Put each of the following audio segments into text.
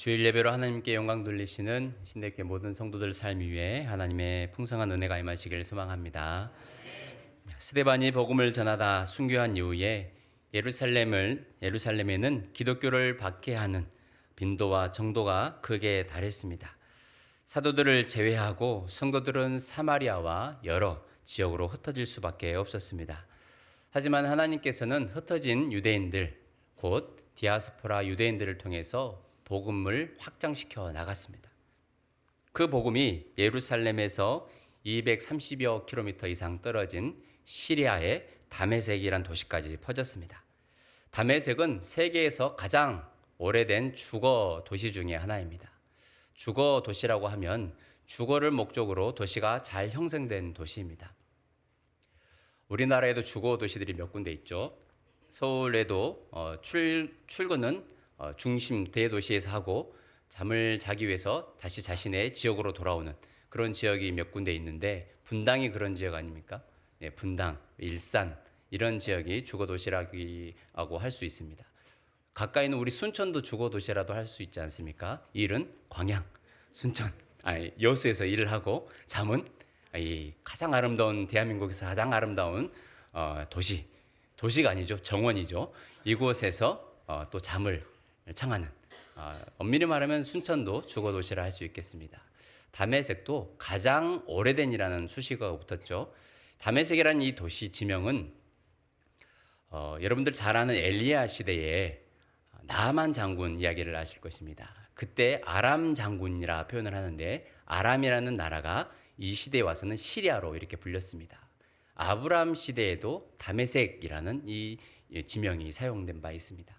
주일 예배로 하나님께 영광 돌리시는 신대교회 모든 성도들 삶 위에 하나님의 풍성한 은혜가 임하시길 소망합니다. 스데반이 복음을 전하다 순교한 이후에 예루살렘에는 기독교를 박해하는 빈도와 정도가 극에 달했습니다. 사도들을 제외하고 성도들은 사마리아와 여러 지역으로 흩어질 수밖에 없었습니다. 하지만 하나님께서는 흩어진 유대인들, 곧 디아스포라 유대인들을 통해서 복음을 확장시켜 나갔습니다. 그 복음이 예루살렘에서 230여 킬로미터 이상 떨어진 시리아의 다메섹이란 도시까지 퍼졌습니다. 다메섹은 세계에서 가장 오래된 주거 도시 중에 하나입니다. 주거 도시라고 하면 주거를 목적으로 도시가 잘 형성된 도시입니다. 우리나라에도 주거 도시들이 몇 군데 있죠. 서울에도 출근은 중심 대도시에서 하고 잠을 자기 위해서 다시 자신의 지역으로 돌아오는 그런 지역이 몇 군데 있는데 분당이 그런 지역 아닙니까? 네, 분당, 일산 이런 지역이 주거도시라고 할 수 있습니다. 가까이 있는 우리 순천도 주거도시라도 할 수 있지 않습니까? 일은 광양, 순천, 여수에서 일을 하고 잠은 이 가장 아름다운 대한민국에서 가장 아름다운 도시가 아니죠. 정원이죠. 이곳에서 또 잠을 청하는 엄밀히 말하면 순천도 주거도시라 할 수 있겠습니다. 다메섹도 가장 오래된이라는 수식어가 붙었죠. 다메섹이라는 이 도시 지명은 여러분들 잘 아는 엘리야 시대에 나아만 장군 이야기를 아실 것입니다. 그때 아람 장군이라 표현을 하는데 아람이라는 나라가 이 시대에 와서는 시리아로 이렇게 불렸습니다. 아브람 시대에도 다메섹이라는 이 지명이 사용된 바 있습니다.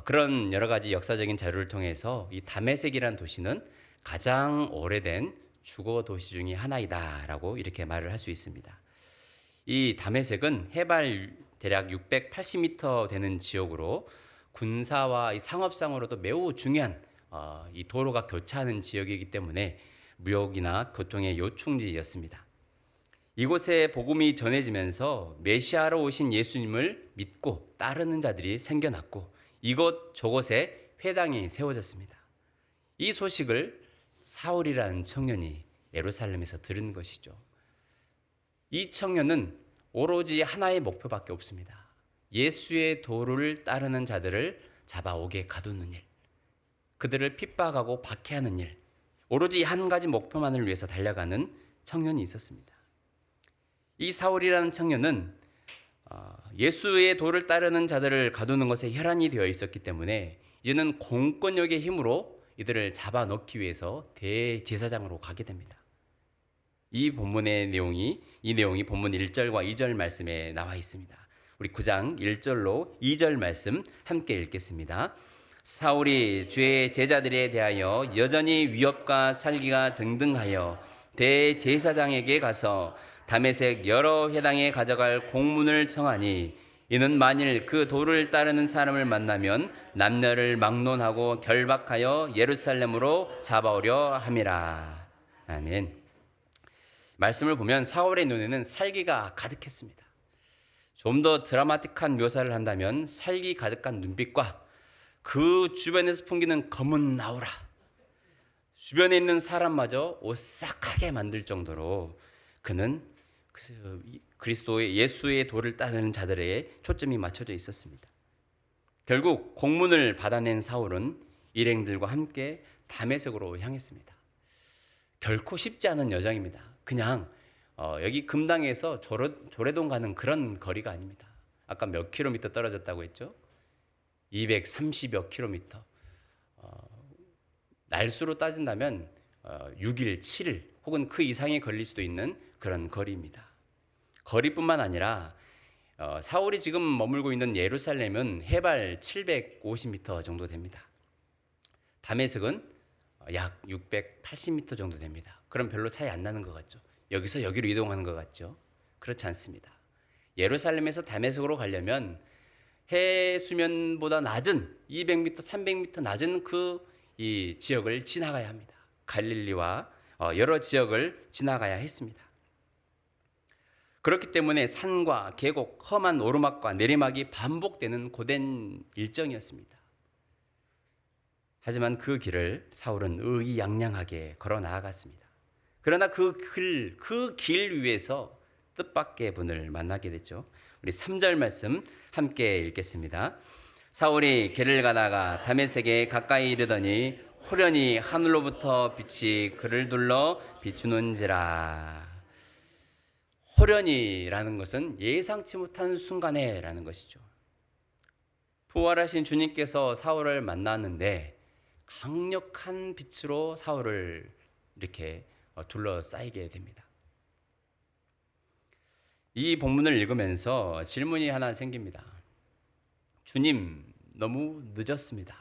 그런 여러 가지 역사적인 자료를 통해서 이 다메섹이라는 도시는 가장 오래된 주거 도시 중에 하나이다라고 이렇게 말을 할 수 있습니다. 이 다메섹은 해발 대략 680m 되는 지역으로 군사와 상업상으로도 매우 중요한 이 도로가 교차하는 지역이기 때문에 무역이나 교통의 요충지였습니다. 이곳에 복음이 전해지면서 메시아로 오신 예수님을 믿고 따르는 자들이 생겨났고 이곳 저곳에 회당이 세워졌습니다. 이 소식을 사울이라는 청년이 예루살렘에서 들은 것이죠. 이 청년은 오로지 하나의 목표밖에 없습니다. 예수의 도를 따르는 자들을 잡아오게 가두는 일, 그들을 핍박하고 박해하는 일, 오로지 한 가지 목표만을 위해서 달려가는 청년이 있었습니다. 이 사울이라는 청년은 예수의 도를 따르는 자들을 가두는 것에 혈안이 되어 있었기 때문에 이제는 공권력의 힘으로 이들을 잡아넣기 위해서 대제사장으로 가게 됩니다. 이 내용이 본문 1절과 2절 말씀에 나와 있습니다. 우리 9장 1절로 2절 말씀 함께 읽겠습니다. 사울이 주의 제자들에 대하여 여전히 위협과 살기가 등등하여 대제사장에게 가서 다메섹 여러 회당에 가져갈 공문을 청하니 이는 만일 그 도를 따르는 사람을 만나면 남녀를 막론하고 결박하여 예루살렘으로 잡아오려 함이라. 아멘. 말씀을 보면 사울의 눈에는 살기가 가득했습니다. 좀 더 드라마틱한 묘사를 한다면 살기 가득한 눈빛과 그 주변에서 풍기는 검은 아우라, 주변에 있는 사람마저 오싹하게 만들 정도로 그는 그리스도의 예수의 도를 따르는 자들에게 초점이 맞춰져 있었습니다. 결국 공문을 받아낸 사울은 일행들과 함께 다메섹으로 향했습니다. 결코 쉽지 않은 여정입니다. 그냥 여기 금당에서 조례동 가는 그런 거리가 아닙니다. 아까 몇 킬로미터 떨어졌다고 했죠? 230여 킬로미터. 날수로 따진다면 6일, 7일 혹은 그 이상이 걸릴 수도 있는 그런 거리입니다. 거리뿐만 아니라 사울이 지금 머물고 있는 예루살렘은 해발 750m 정도 됩니다. 다메섹은 약 680m 정도 됩니다. 그럼 별로 차이 안 나는 것 같죠? 여기서 여기로 이동하는 것 같죠? 그렇지 않습니다. 예루살렘에서 다메섹으로 가려면 해 수면보다 낮은 200m, 300m 낮은 이 지역을 지나가야 합니다. 갈릴리와 여러 지역을 지나가야 했습니다. 그렇기 때문에 산과 계곡, 험한 오르막과 내리막이 반복되는 고된 일정이었습니다. 하지만 그 길을 사울은 의기양양하게 걸어 나아갔습니다. 그러나 그 길 위에서 뜻밖의 분을 만나게 됐죠. 우리 3절 말씀 함께 읽겠습니다. 사울이 길을 가다가 다메섹에 가까이 이르더니 호련히 하늘로부터 빛이 그를 둘러 비추는지라. 호련히라는 것은 예상치 못한 순간에라는 것이죠. 부활하신 주님께서 사울을 만났는데 강력한 빛으로 사울을 이렇게 둘러싸이게 됩니다. 이 본문을 읽으면서 질문이 하나 생깁니다. 주님, 너무 늦었습니다.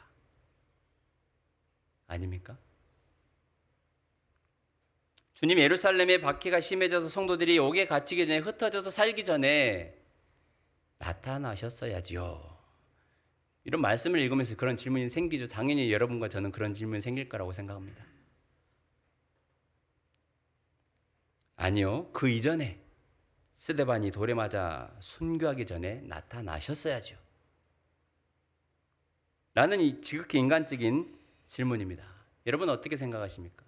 아닙니까? 주님 예루살렘에 박해가 심해져서 성도들이 옥에 갇히기 전에, 흩어져서 살기 전에 나타나셨어야지요. 이런 말씀을 읽으면서 그런 질문이 생기죠. 당연히 여러분과 저는 그런 질문이 생길 거라고 생각합니다. 아니요, 그 이전에 스데반이 돌에 맞아 순교하기 전에 나타나셨어야죠. 라는 이 지극히 인간적인 질문입니다. 여러분 어떻게 생각하십니까?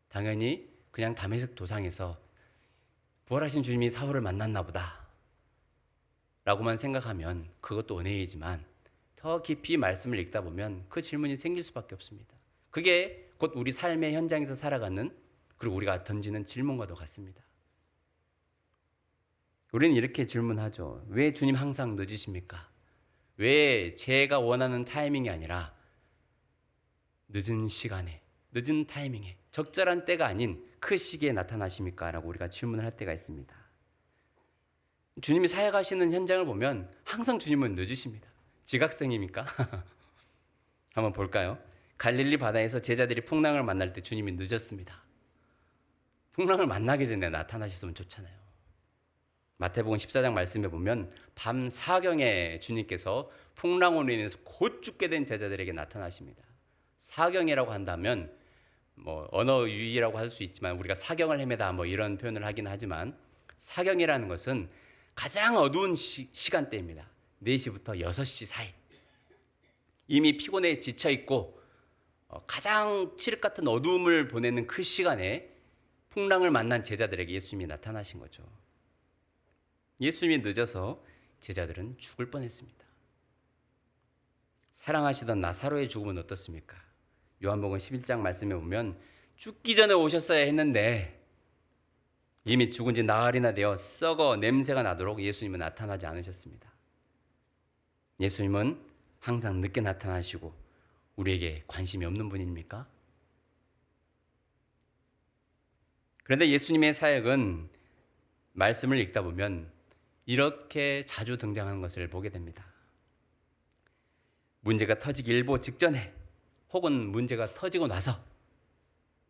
당연히 그냥 다메섹 도상에서 부활하신 주님이 사울을 만났나 보다 라고만 생각하면 그것도 은혜이지만 더 깊이 말씀을 읽다 보면 그 질문이 생길 수밖에 없습니다. 그게 곧 우리 삶의 현장에서 살아가는, 그리고 우리가 던지는 질문과도 같습니다. 우리는 이렇게 질문하죠. 왜 주님 항상 늦으십니까? 왜 제가 원하는 타이밍이 아니라 늦은 시간에, 늦은 타이밍에, 적절한 때가 아닌 그 시기에 나타나십니까? 라고 우리가 질문을 할 때가 있습니다. 주님이 사역하시는 현장을 보면 항상 주님은 늦으십니다. 지각생입니까? 한번 볼까요? 갈릴리 바다에서 제자들이 풍랑을 만날 때 주님이 늦었습니다. 풍랑을 만나기 전에 나타나셨으면 좋잖아요. 마태복음 14장 말씀에 보면 밤 4경에 주님께서 풍랑으로 인해서 곧 죽게 된 제자들에게 나타나십니다. 사경이라고 한다면 언어 유희라고 할 수 있지만 우리가 사경을 헤매다 이런 표현을 하긴 하지만, 사경이라는 것은 가장 어두운 시간대입니다. 4시부터 6시 사이. 이미 피곤해 지쳐 있고 가장 칠흑 같은 어두움을 보내는 그 시간에 풍랑을 만난 제자들에게 예수님이 나타나신 거죠. 예수님이 늦어서 제자들은 죽을 뻔했습니다. 사랑하시던 나사로의 죽음은 어떻습니까? 요한복음 11장 말씀에 보면 죽기 전에 오셨어야 했는데 이미 죽은 지 나흘이나 되어 썩어 냄새가 나도록 예수님은 나타나지 않으셨습니다. 예수님은 항상 늦게 나타나시고 우리에게 관심이 없는 분입니까? 그런데 예수님의 사역은 말씀을 읽다 보면 이렇게 자주 등장하는 것을 보게 됩니다. 문제가 터지기 일보 직전에, 혹은 문제가 터지고 나서,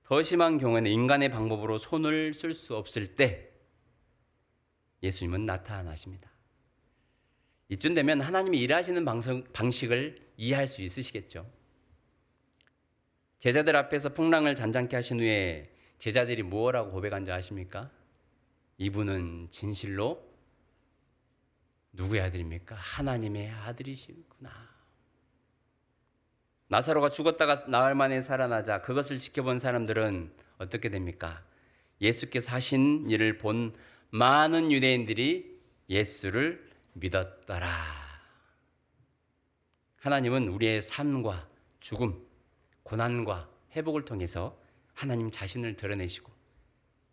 더 심한 경우에는 인간의 방법으로 손을 쓸 수 없을 때 예수님은 나타나십니다. 이쯤 되면 하나님이 일하시는 방식을 이해할 수 있으시겠죠. 제자들 앞에서 풍랑을 잔잔케 하신 후에 제자들이 뭐라고 고백한 줄 아십니까? 이분은 진실로 누구의 아들입니까? 하나님의 아들이시구나. 나사로가 죽었다가 나흘 만에 살아나자 그것을 지켜본 사람들은 어떻게 됩니까? 예수께서 하신 일을 본 많은 유대인들이 예수를 믿었더라. 하나님은 우리의 삶과 죽음, 고난과 회복을 통해서 하나님 자신을 드러내시고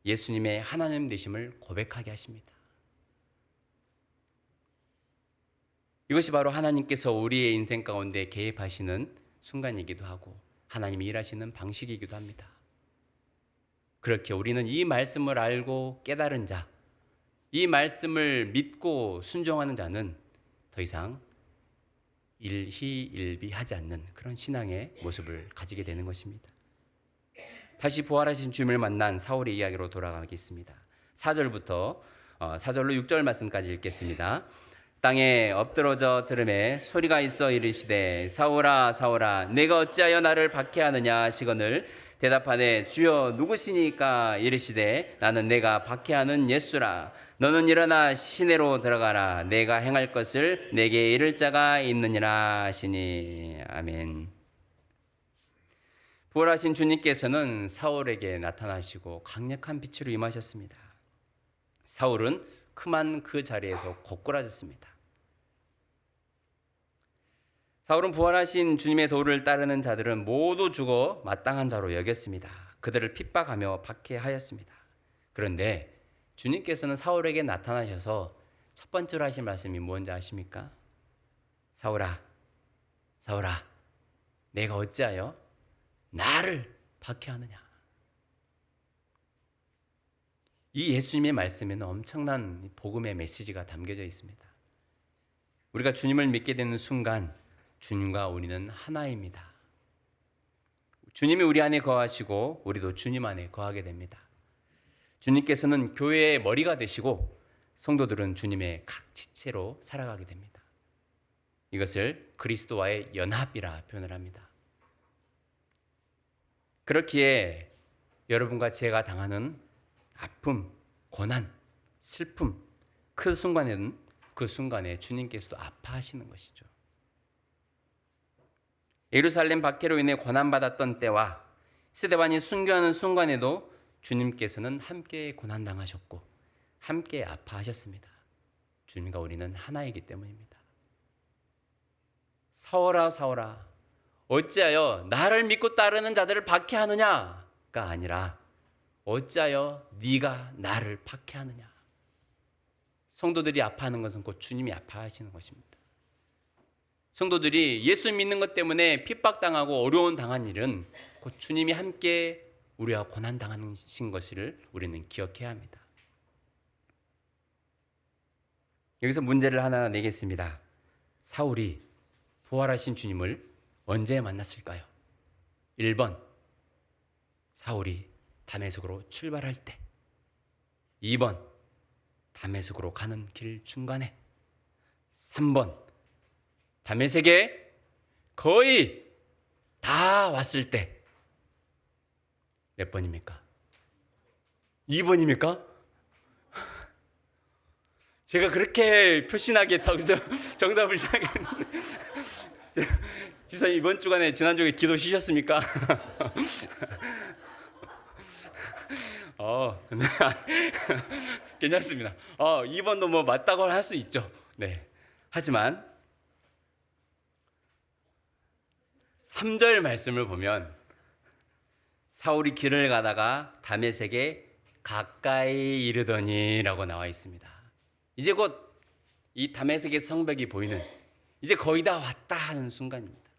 예수님의 하나님 되심을 고백하게 하십니다. 이것이 바로 하나님께서 우리의 인생 가운데 개입하시는 순간이기도 하고 하나님이 일하시는 방식이기도 합니다. 그렇게 우리는 이 말씀을 알고 깨달은 자, 이 말씀을 믿고 순종하는 자는 더 이상 일희일비하지 않는 그런 신앙의 모습을 가지게 되는 것입니다. 다시 부활하신 주님을 만난 사울의 이야기로 돌아가겠습니다. 4절로 6절 말씀까지 읽겠습니다. 땅에 엎드러져 들음에 소리가 있어 이르시되 사울아 사울아 내가 어찌하여 나를 박해하느냐 하시거늘 대답하되 주여 누구시니까 이르시되 나는 내가 박해하는 예수라. 너는 일어나 시내로 들어가라. 내가 행할 것을 내게 이를 자가 있느니라 하시니. 아멘. 부활하신 주님께서는 사울에게 나타나시고 강력한 빛으로 임하셨습니다. 사울은 그만 그 자리에서 고꾸라졌습니다. 사울은 부활하신 주님의 도를 따르는 자들은 모두 죽어 마땅한 자로 여겼습니다. 그들을 핍박하며 박해하였습니다. 그런데 주님께서는 사울에게 나타나셔서 첫 번째로 하신 말씀이 뭔지 아십니까? 사울아, 사울아, 내가 어찌하여 나를 박해하느냐? 이 예수님의 말씀에는 엄청난 복음의 메시지가 담겨져 있습니다. 우리가 주님을 믿게 되는 순간 주님과 우리는 하나입니다. 주님이 우리 안에 거하시고 우리도 주님 안에 거하게 됩니다. 주님께서는 교회의 머리가 되시고 성도들은 주님의 각 지체로 살아가게 됩니다. 이것을 그리스도와의 연합이라 표현을 합니다. 그렇기에 여러분과 제가 당하는 아픔, 고난, 슬픔, 그 순간에 주님께서도 아파하시는 것이죠. 예루살렘 박해로 인해 고난받았던 때와 스데반이 순교하는 순간에도 주님께서는 함께 고난당하셨고 함께 아파하셨습니다. 주님과 우리는 하나이기 때문입니다. 사울아, 사울아, 어찌하여 나를 믿고 따르는 자들을 박해하느냐가 아니라 어찌하여 네가 나를 박해하느냐. 성도들이 아파하는 것은 곧 주님이 아파하시는 것입니다. 성도들이 예수 믿는 것 때문에 핍박당하고 어려운 당한 일은 곧 주님이 함께 우리와 고난당하신 것을 우리는 기억해야 합니다. 여기서 문제를 하나 내겠습니다. 사울이 부활하신 주님을 언제 만났을까요? 1번, 사울이 다메섹으로 출발할 때. 2번, 다메섹으로 가는 길 중간에. 3번, 다메섹에 거의 다 왔을 때. 몇 번입니까? 2번입니까? 제가 그렇게 표신하게 정답을 시작했는데 지사님 이번 주간에 지난주에 기도 쉬셨습니까? 네. 괜찮습니다. 2번도 뭐 맞다고 할 수 있죠. 네. 하지만 3절 말씀을 보면 사울이 길을 가다가 다메섹에 가까이 이르더니라고 나와 있습니다. 이제 곧 이 다메섹의 성벽이 보이는, 이제 거의 다 왔다 하는 순간입니다.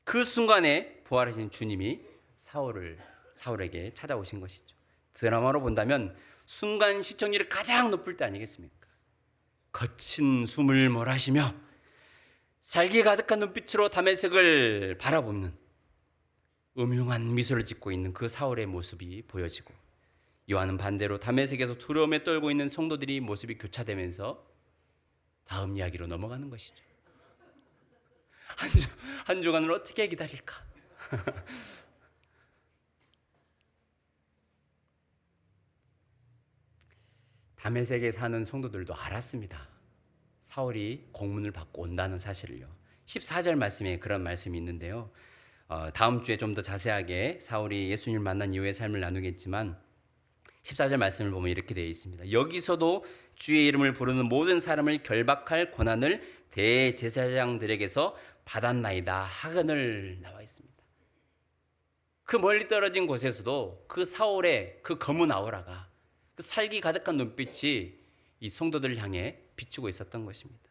그 순간에 부활하신 주님이 사울에게 찾아오신 것이죠. 드라마로 본다면 순간 시청률이 가장 높을 때 아니겠습니까? 거친 숨을 몰아쉬며 살기 가득한 눈빛으로 다메섹을 바라보는 음흉한 미소를 짓고 있는 그 사울의 모습이 보여지고, 요한은 반대로 다메섹에서 두려움에 떨고 있는 성도들이 모습이 교차되면서 다음 이야기로 넘어가는 것이죠. 한 주간을 어떻게 기다릴까? 다메섹에 사는 성도들도 알았습니다. 사울이 공문을 받고 온다는 사실을요. 14절 말씀에 그런 말씀이 있는데요. 다음 주에 좀 더 자세하게 사울이 예수님을 만난 이후의 삶을 나누겠지만 14절 말씀을 보면 이렇게 되어 있습니다. 여기서도 주의 이름을 부르는 모든 사람을 결박할 권한을 대제사장들에게서 받았나이다 하거늘 나와 있습니다. 그 멀리 떨어진 곳에서도 그 사울의 그 검은 아우라가, 그 살기 가득한 눈빛이 이 성도들을 향해 비추고 있었던 것입니다.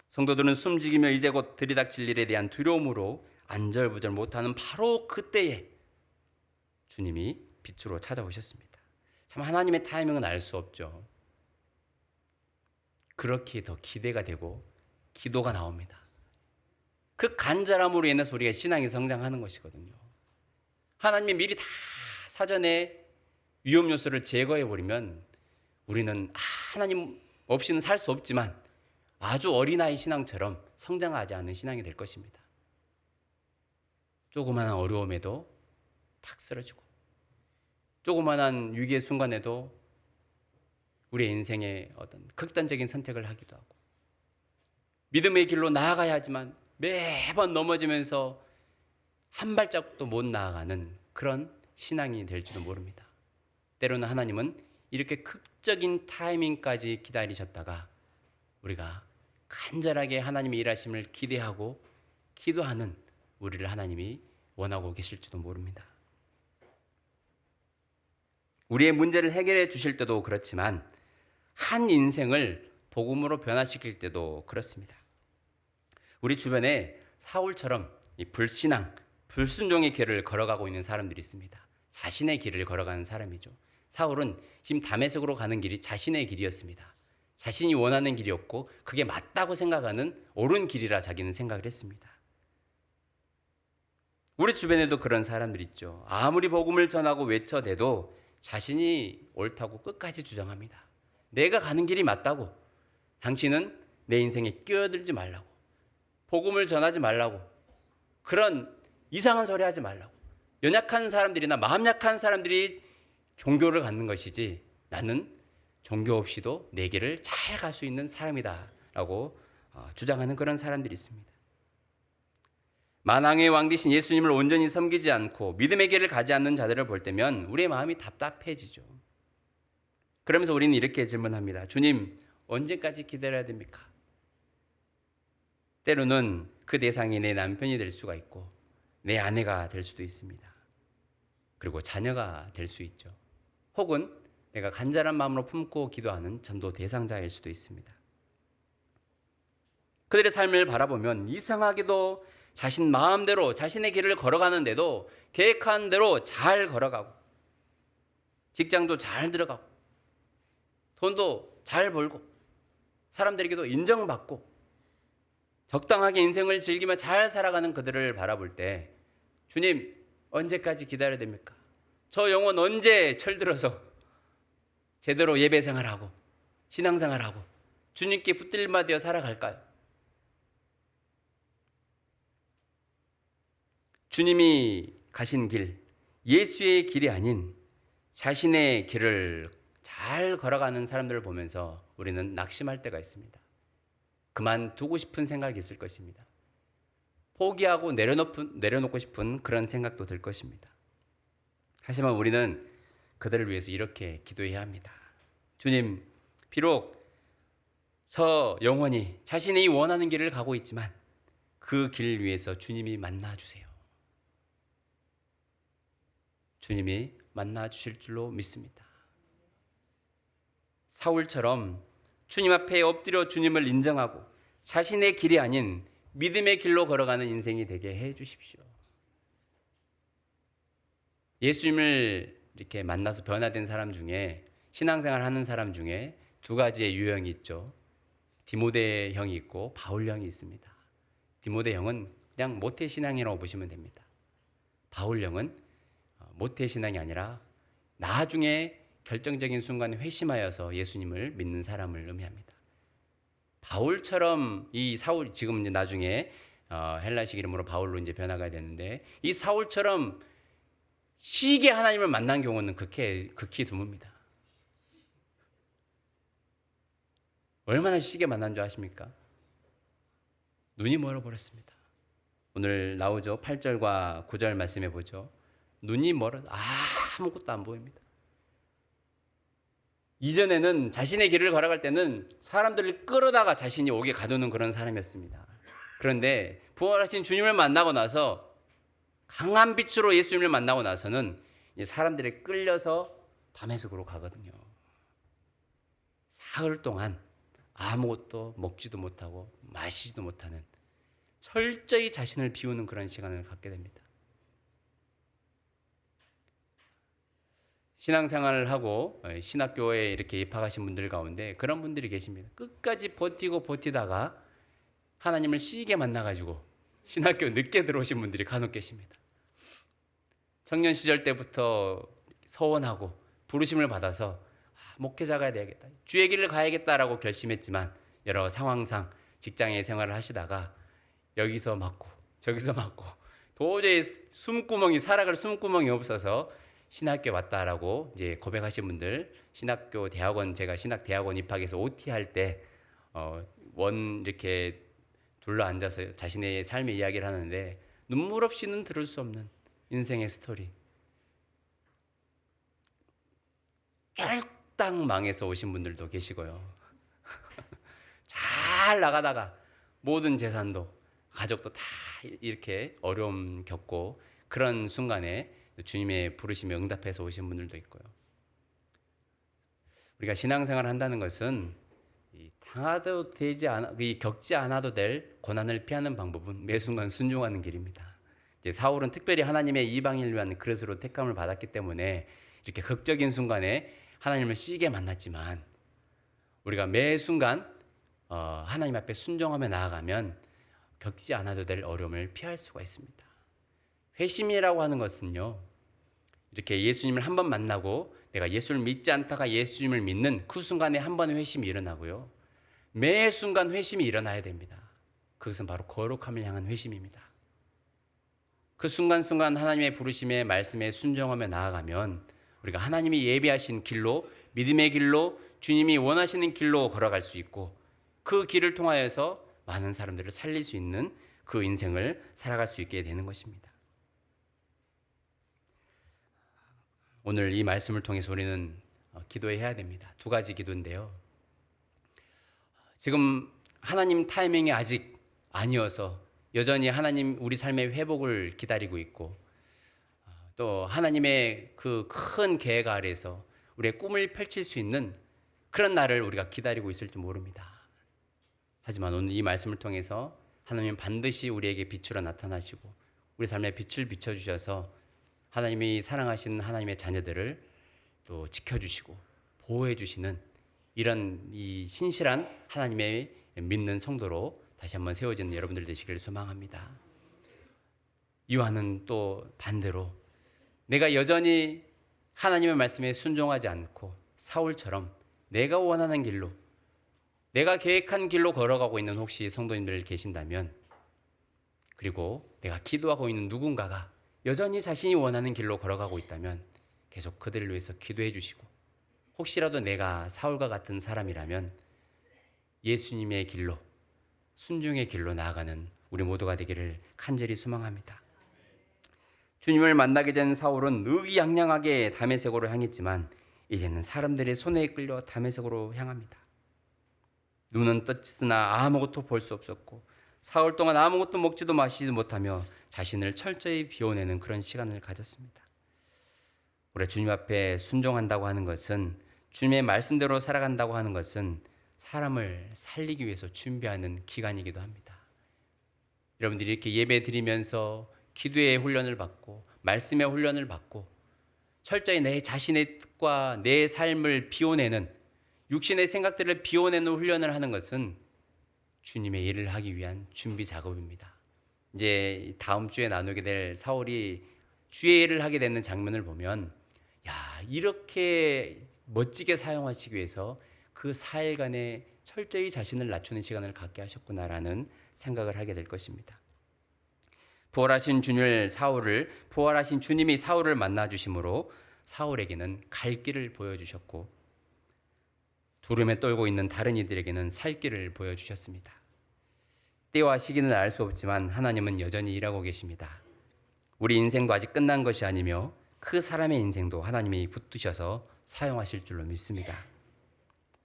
성도들은 숨죽이며 이제 곧 들이닥칠 일에 대한 두려움으로 안절부절 못하는 바로 그때에 주님이 빛으로 찾아오셨습니다. 참 하나님의 타이밍은 알 수 없죠. 그렇게 더 기대가 되고 기도가 나옵니다. 그 간절함으로 인해서 우리가 신앙이 성장하는 것이거든요. 하나님이 미리 다 사전에 위험 요소를 제거해버리면 우리는 하나님 없이는 살 수 없지만 아주 어린아이 신앙처럼 성장하지 않는 신앙이 될 것입니다. 조그마한 어려움에도 탁 쓰러지고, 조그마한 위기의 순간에도 우리의 인생에 어떤 극단적인 선택을 하기도 하고, 믿음의 길로 나아가야 하지만 매번 넘어지면서 한 발짝도 못 나아가는 그런 신앙이 될지도 모릅니다. 때로는 하나님은 이렇게 극적인 타이밍까지 기다리셨다가 우리가 간절하게 하나님의 일하심을 기대하고 기도하는 우리를 하나님이 원하고 계실지도 모릅니다. 우리의 문제를 해결해 주실 때도 그렇지만 한 인생을 복음으로 변화시킬 때도 그렇습니다. 우리 주변에 사울처럼 이 불신앙, 불순종의 길을 걸어가고 있는 사람들이 있습니다. 자신의 길을 걸어가는 사람이죠. 사울은 지금 다메섹으로 가는 길이 자신의 길이었습니다. 자신이 원하는 길이었고 그게 맞다고 생각하는 옳은 길이라 자기는 생각을 했습니다. 우리 주변에도 그런 사람들 있죠. 아무리 복음을 전하고 외쳐대도 자신이 옳다고 끝까지 주장합니다. 내가 가는 길이 맞다고. 당신은 내 인생에 끼어들지 말라고. 복음을 전하지 말라고. 그런 이상한 소리 하지 말라고. 연약한 사람들이나 마음 약한 사람들이 종교를 갖는 것이지 나는 종교 없이도 내 길을 잘 갈 수 있는 사람이다 라고 주장하는 그런 사람들이 있습니다. 만왕의 왕 되신 예수님을 온전히 섬기지 않고 믿음의 길을 가지 않는 자들을 볼 때면 우리의 마음이 답답해지죠. 그러면서 우리는 이렇게 질문합니다. 주님, 언제까지 기다려야 됩니까? 때로는 그 대상이 내 남편이 될 수가 있고 내 아내가 될 수도 있습니다. 그리고 자녀가 될 수 있죠. 혹은 내가 간절한 마음으로 품고 기도하는 전도 대상자일 수도 있습니다. 그들의 삶을 바라보면 이상하게도 자신 마음대로 자신의 길을 걸어가는데도 계획한 대로 잘 걸어가고 직장도 잘 들어가고 돈도 잘 벌고 사람들에게도 인정받고 적당하게 인생을 즐기며 잘 살아가는 그들을 바라볼 때 주님, 언제까지 기다려야 됩니까? 저 영혼 언제 철들어서 제대로 예배 생활하고 신앙생활하고 주님께 붙들림마 되어 살아갈까요? 주님이 가신 길, 예수의 길이 아닌 자신의 길을 잘 걸어가는 사람들을 보면서 우리는 낙심할 때가 있습니다. 그만두고 싶은 생각이 있을 것입니다. 포기하고 내려놓고 싶은 그런 생각도 들 것입니다. 하지만 우리는 그들을 위해서 이렇게 기도해야 합니다. 주님, 비록 저 영혼이 자신이 원하는 길을 가고 있지만 그 길 위에서 주님이 만나주세요. 주님이 만나주실 줄로 믿습니다. 사울처럼 주님 앞에 엎드려 주님을 인정하고 자신의 길이 아닌 믿음의 길로 걸어가는 인생이 되게 해 주십시오. 예수님을 이렇게 만나서 변화된 사람 중에 신앙생활 하는 사람 중에 두 가지의 유형이 있죠. 디모데 형이 있고 바울 형이 있습니다. 디모데 형은 그냥 모태신앙이라고 보시면 됩니다. 바울 형은 모태신앙이 아니라 나중에 결정적인 순간에 회심하여서 예수님을 믿는 사람을 의미합니다. 바울처럼 이 사울, 지금 이제 나중에 헬라식 이름으로 바울로 이제 변화가 되는데 이 사울처럼 시기에 하나님을 만난 경우는 극히 드뭅니다. 얼마나 시기에 만난 줄 아십니까? 눈이 멀어버렸습니다. 오늘 나오죠. 8절과 9절 말씀해 보죠. 눈이 멀어 아무것도 안 보입니다. 이전에는 자신의 길을 걸어갈 때는 사람들을 끌어다가 자신이 오게 가두는 그런 사람이었습니다. 그런데 부활하신 주님을 만나고 나서 강한 빛으로 예수님을 만나고 나서는 사람들이 끌려서 다메섹으로 가거든요. 사흘 동안 아무것도 먹지도 못하고 마시지도 못하는 철저히 자신을 비우는 그런 시간을 갖게 됩니다. 신앙생활을 하고 신학교에 이렇게 입학하신 분들 가운데 그런 분들이 계십니다. 끝까지 버티다가 하나님을 시기에 만나가지고 신학교 늦게 들어오신 분들이 간혹 계십니다. 청년 시절 때부터 서원하고 부르심을 받아서 목회자가 돼야겠다, 주의 길을 가야겠다라고 결심했지만 여러 상황상 직장의 생활을 하시다가 여기서 맞고 저기서 맞고 도저히 살아갈 숨구멍이 없어서 신학교 왔다라고 이제 고백하신 분들, 신학교 대학원, 제가 신학 대학원 입학해서 OT 할 때 원 이렇게 둘러 앉아서 자신의 삶의 이야기를 하는데 눈물 없이는 들을 수 없는 인생의 스토리. 쫄딱 망해서 오신 분들도 계시고요. 잘 나가다가 모든 재산도 가족도 다 이렇게 어려움 겪고 그런 순간에 주님의 부르심에 응답해서 오신 분들도 있고요. 우리가 신앙생활을 한다는 것은 당하도 되지 않아, 겪지 않아도 될 고난을 피하는 방법은 매 순간 순종하는 길입니다. 이제 사울은 특별히 하나님의 이방인을 위한 그릇으로 택함을 받았기 때문에 이렇게 극적인 순간에 하나님을 시게 만났지만 우리가 매 순간 하나님 앞에 순종하며 나아가면 겪지 않아도 될 어려움을 피할 수가 있습니다. 회심이라고 하는 것은요, 이렇게 예수님을 한 번 만나고 내가 예수를 믿지 않다가 예수님을 믿는 그 순간에 한 번의 회심이 일어나고요, 매 순간 회심이 일어나야 됩니다. 그것은 바로 거룩함을 향한 회심입니다. 그 순간순간 하나님의 부르심에 말씀에 순종하며 나아가면 우리가 하나님이 예비하신 길로, 믿음의 길로, 주님이 원하시는 길로 걸어갈 수 있고 그 길을 통하여서 많은 사람들을 살릴 수 있는 그 인생을 살아갈 수 있게 되는 것입니다. 오늘 이 말씀을 통해서 우리는 기도해야 됩니다. 두 가지 기도인데요. 지금 하나님 타이밍이 아직 아니어서 여전히 하나님 우리 삶의 회복을 기다리고 있고 또 하나님의 그 큰 계획 아래에서 우리의 꿈을 펼칠 수 있는 그런 날을 우리가 기다리고 있을지 모릅니다. 하지만 오늘 이 말씀을 통해서 하나님은 반드시 우리에게 빛으로 나타나시고 우리 삶에 빛을 비춰주셔서 하나님이 사랑하시는 하나님의 자녀들을 또 지켜주시고 보호해주시는 이런 이 신실한 하나님의 믿는 성도로 다시 한번 세워지는 여러분들 되시기를 소망합니다. 이와는 또 반대로 내가 여전히 하나님의 말씀에 순종하지 않고 사울처럼 내가 원하는 길로 내가 계획한 길로 걸어가고 있는 혹시 성도님들 계신다면, 그리고 내가 기도하고 있는 누군가가 여전히 자신이 원하는 길로 걸어가고 있다면 계속 그들을 위해서 기도해 주시고, 혹시라도 내가 사울과 같은 사람이라면 예수님의 길로, 순종의 길로 나아가는 우리 모두가 되기를 간절히 소망합니다. 주님을 만나게 된 사울은 의기양양하게 다메섹으로 향했지만 이제는 사람들의 손에 끌려 다메섹으로 향합니다. 눈은 떴으나 아무것도 볼 수 없었고 사흘 동안 아무것도 먹지도 마시지도 못하며 자신을 철저히 비워내는 그런 시간을 가졌습니다. 우리 주님 앞에 순종한다고 하는 것은, 주님의 말씀대로 살아간다고 하는 것은 사람을 살리기 위해서 준비하는 기간이기도 합니다. 여러분들이 이렇게 예배 드리면서 기도의 훈련을 받고 말씀의 훈련을 받고 철저히 내 자신의 뜻과 내 삶을 비워내는, 육신의 생각들을 비워내는 훈련을 하는 것은 주님의 일을 하기 위한 준비 작업입니다. 이제 다음 주에 나누게 될 사울이 주의 일을 하게 되는 장면을 보면, 야, 이렇게 멋지게 사용하시기 위해서 그 4일간의 철저히 자신을 낮추는 시간을 갖게 하셨구나라는 생각을 하게 될 것입니다. 부활하신 주님이 사울을 만나 주심으로 사울에게는 갈 길을 보여주셨고 두름에 떨고 있는 다른 이들에게는 살 길을 보여주셨습니다. 때와 시기는 알 수 없지만 하나님은 여전히 일하고 계십니다. 우리 인생도 아직 끝난 것이 아니며 그 사람의 인생도 하나님이 붙드셔서 사용하실 줄로 믿습니다.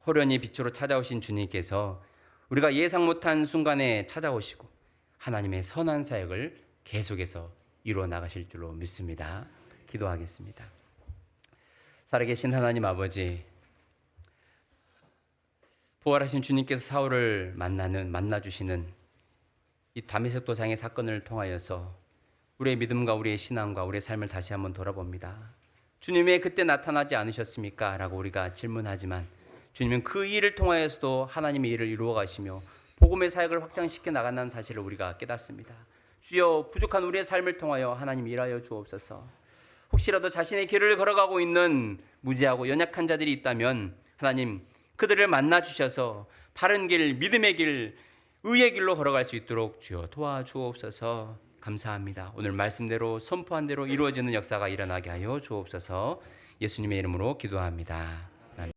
호련히 빛으로 찾아오신 주님께서 우리가 예상 못한 순간에 찾아오시고 하나님의 선한 사역을 계속해서 이루어 나가실 줄로 믿습니다. 기도하겠습니다. 살아계신 하나님 아버지, 부활하신 주님께서 사울을 만나주시는 이 다메섹 도상의 사건을 통하여서 우리의 믿음과 우리의 신앙과 우리의 삶을 다시 한번 돌아봅니다. 주님 왜 그때 나타나지 않으셨습니까? 라고 우리가 질문하지만 주님은 그 일을 통하여서도 하나님의 일을 이루어 가시며 복음의 사역을 확장시켜 나간다는 사실을 우리가 깨닫습니다. 주여, 부족한 우리의 삶을 통하여 하나님 일하여 주옵소서. 혹시라도 자신의 길을 걸어가고 있는 무지하고 연약한 자들이 있다면 하나님 그들을 만나 주셔서 바른 길, 믿음의 길, 의의 길로 걸어갈 수 있도록 주여 도와주옵소서. 감사합니다. 오늘 말씀대로 선포한 대로 이루어지는 역사가 일어나게 하여 주옵소서. 예수님의 이름으로 기도합니다.